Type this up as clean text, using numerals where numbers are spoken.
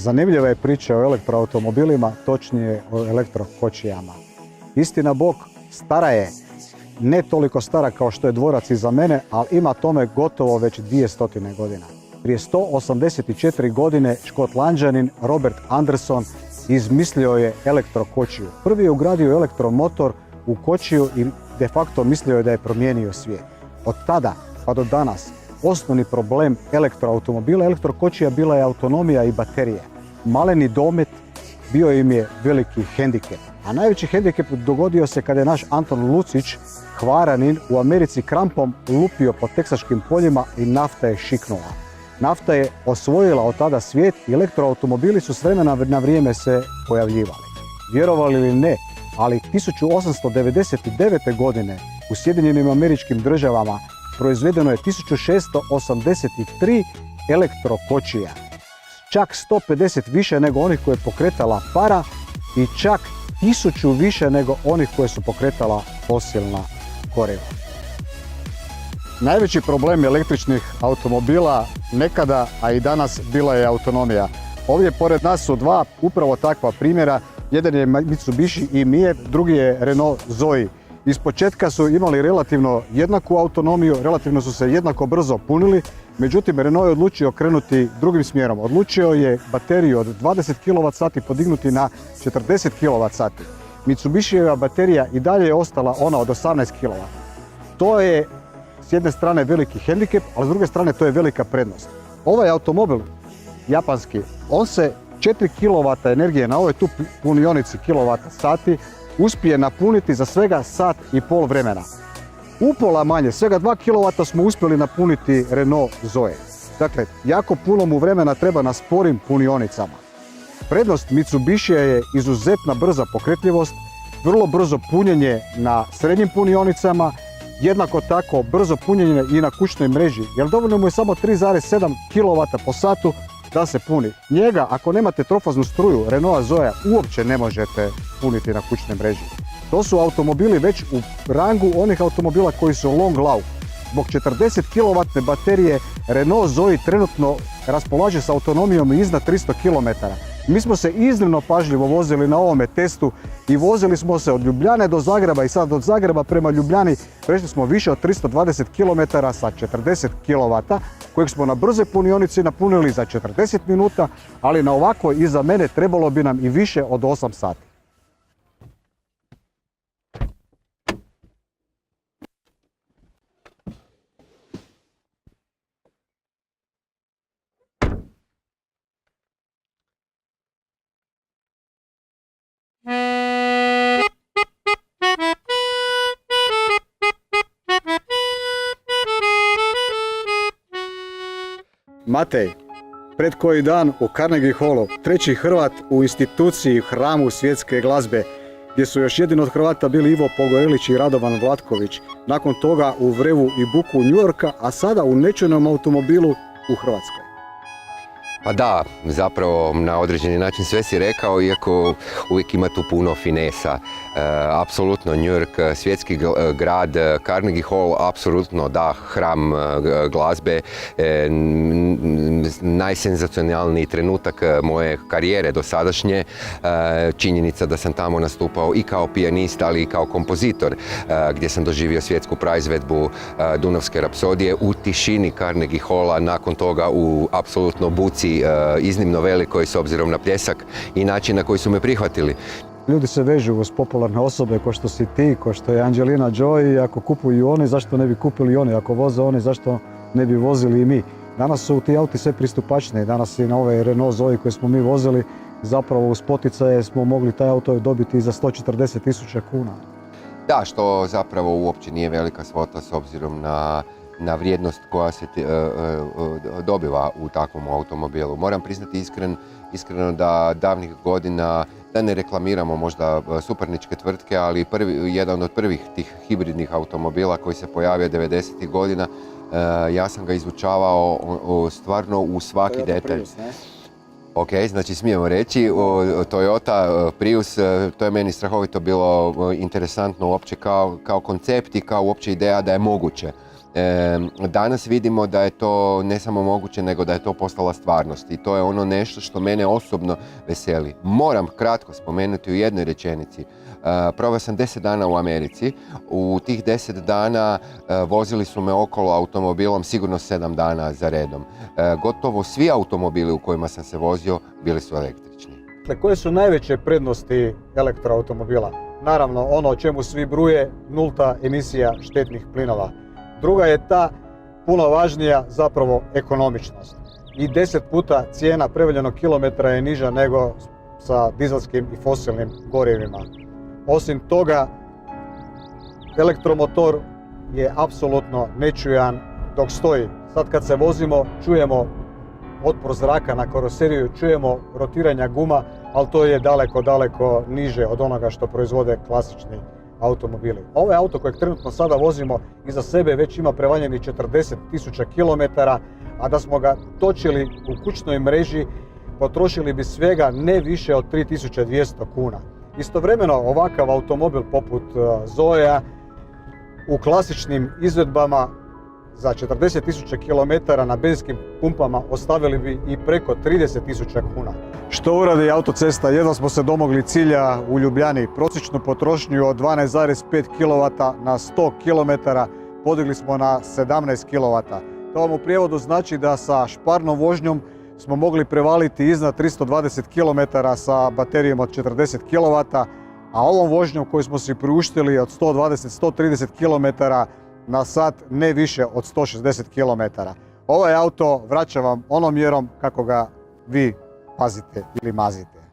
Zanimljiva je priča o elektroautomobilima, točnije o elektrokočijama. Istina Bog, stara je, ne toliko stara kao što je dvorac iza mene, ali ima tome gotovo već 200 godina. Prije 184 godine Škotlanđanin Robert Anderson izmislio je elektrokočiju. Prvi je ugradio elektromotor u kočiju i de facto mislio je da je promijenio svijet. Od tada pa do danas osnovni problem elektroautomobila, elektrokočija bila je autonomija i baterije. Maleni domet bio im je veliki hendikep. A najveći hendikep dogodio se kada je naš Anton Lucić, Hvaranin, u Americi krampom lupio po teksaškim poljima i nafta je šiknula. Nafta je osvojila od tada svijet i elektroautomobili su s vremena na vrijeme se pojavljivali. Vjerovali ili ne, ali 1899. godine u Sjedinjenim Američkim Državama proizvedeno je 1683 elektrokočija. Čak 150 više nego onih koje je pokretala para i čak 1000 više nego onih koje su pokretala fosilna goriva. Najveći problem električnih automobila nekada, a i danas, bila je autonomija. Ovdje pored nas su dva upravo takva primjera. Jedan je Mitsubishi i-MiEV, drugi je Renault Zoe. Ispočetka su imali relativno jednaku autonomiju, relativno su se jednako brzo punili, međutim Renault je odlučio krenuti drugim smjerom. Odlučio je bateriju od 20 kWh podignuti na 40 kWh. Mitsubishijeva baterija i dalje je ostala ona od 18 kW. To je s jedne strane veliki hendikep, ali s druge strane to je velika prednost. Ovaj automobil, japanski, on se 4 kW energije na ovoj tu punionici kWh uspije napuniti za svega sat i pol vremena. Upola manje, svega 2 kW smo uspjeli napuniti Renault Zoe. Dakle, jako puno mu vremena treba na sporim punionicama. Prednost Mitsubishija je izuzetna brza pokretljivost, vrlo brzo punjenje na srednjim punionicama, jednako tako brzo punjenje i na kućnoj mreži, jer dovoljno mu je samo 3,7 kW po satu da se puni. Njega, ako nemate trofaznu struju Renaulta Zoea, uopće ne možete puniti na kućnoj mreži. To su automobili već u rangu onih automobila koji su long lauf. Zbog 40 kW baterije Renault Zoe trenutno raspolaže s autonomijom iznad 300 km. Mi smo se iznimno pažljivo vozili na ovome testu i vozili smo se od Ljubljane do Zagreba i sad od Zagreba prema Ljubljani prešli smo više od 320 km sa 40 kW kojeg smo na brzoj punionici napunili za 40 minuta, ali na ovako iza mene trebalo bi nam i više od 8 sati. Matej, pred koji dan u Carnegie Hallu, treći Hrvat u instituciji hramu svjetske glazbe, gdje su još jedini od Hrvata bili Ivo Pogorelić i Radovan Vlatković. Nakon toga u vrevu i buku New Yorka, a sada u nečujnom automobilu u Hrvatskoj. Pa da, zapravo na određeni način sve si rekao, iako uvijek ima tu puno finesa. Apsolutno New York, svjetski grad, Carnegie Hall, apsolutno da, hram glazbe, najsenzacionalniji trenutak moje karijere dosadašnje, činjenica da sam tamo nastupao i kao pijanist, ali i kao kompozitor, gdje sam doživio svjetsku praizvedbu Dunavske rapsodije u tišini Carnegie Halla, nakon toga u apsolutno buci iznimno velikoj s obzirom na pljesak i način na koji su me prihvatili. Ljudi se vežu uz popularne osobe ko što si ti, ko što je Angelina Jolie, i ako kupuju oni, zašto ne bi kupili i oni? Ako voze oni, zašto ne bi vozili i mi? Danas su ti auti sve pristupačniji. Danas i na ove Renault Zoe koje smo mi vozili, zapravo uz poticaje smo mogli taj auto dobiti za 140.000 kuna. Da, što zapravo uopće nije velika svota s obzirom na vrijednost koja se dobiva u takvom automobilu. Moram priznati iskreno da davnih godina, da ne reklamiramo možda suparničke tvrtke, ali jedan od prvih tih hibridnih automobila koji se pojavio 90. godina, ja sam ga izučavao stvarno u svaki detalj. Ok, znači smijemo reći, Toyota Prius, to je meni strahovito bilo interesantno uopće kao koncept i kao uopće ideja da je moguće Danas vidimo da je to ne samo moguće, nego da je to postala stvarnost i to je ono nešto što mene osobno veseli. Moram kratko spomenuti u jednoj rečenici. Proveo sam 10 dana u Americi. U tih 10 dana vozili su me okolo automobilom sigurno 7 dana za redom. Gotovo svi automobili u kojima sam se vozio bili su električni. Koje su najveće prednosti elektroautomobila? Naravno, ono o čemu svi bruje, nulta emisija štetnih plinova. Druga je ta puno važnija zapravo ekonomičnost. I 10 puta cijena prevaljenog kilometra je niža nego sa dizelskim i fosilnim gorivima. Osim toga, elektromotor je apsolutno nečujan dok stoji. Sad kad se vozimo, čujemo otpor zraka na karoseriju, čujemo rotiranja guma, ali to je daleko niže od onoga što proizvode klasični automobili. Ovaj auto kojeg trenutno sada vozimo iza sebe već ima prevaljeni 40.000 km, a da smo ga točili u kućnoj mreži potrošili bi svega ne više od 3200 kuna. Istovremeno ovakav automobil poput Zoea u klasičnim izvedbama za 40.000 km na benzinskim pumpama ostavili bi i preko 30.000 kuna. Što uradi autocesta? Jedva smo se domogli cilja u Ljubljani. Prosječnu potrošnju od 12,5 kW na 100 km podigli smo na 17 kW. To vam u prijevodu znači da sa šparnom vožnjom smo mogli prevaliti iznad 320 km sa baterijom od 40 kW, a ovom vožnjom koju smo si priuštili od 120-130 km na sat ne više od 160 km. Ovaj auto vraća vam onom mjerom kako ga vi pazite ili mazite.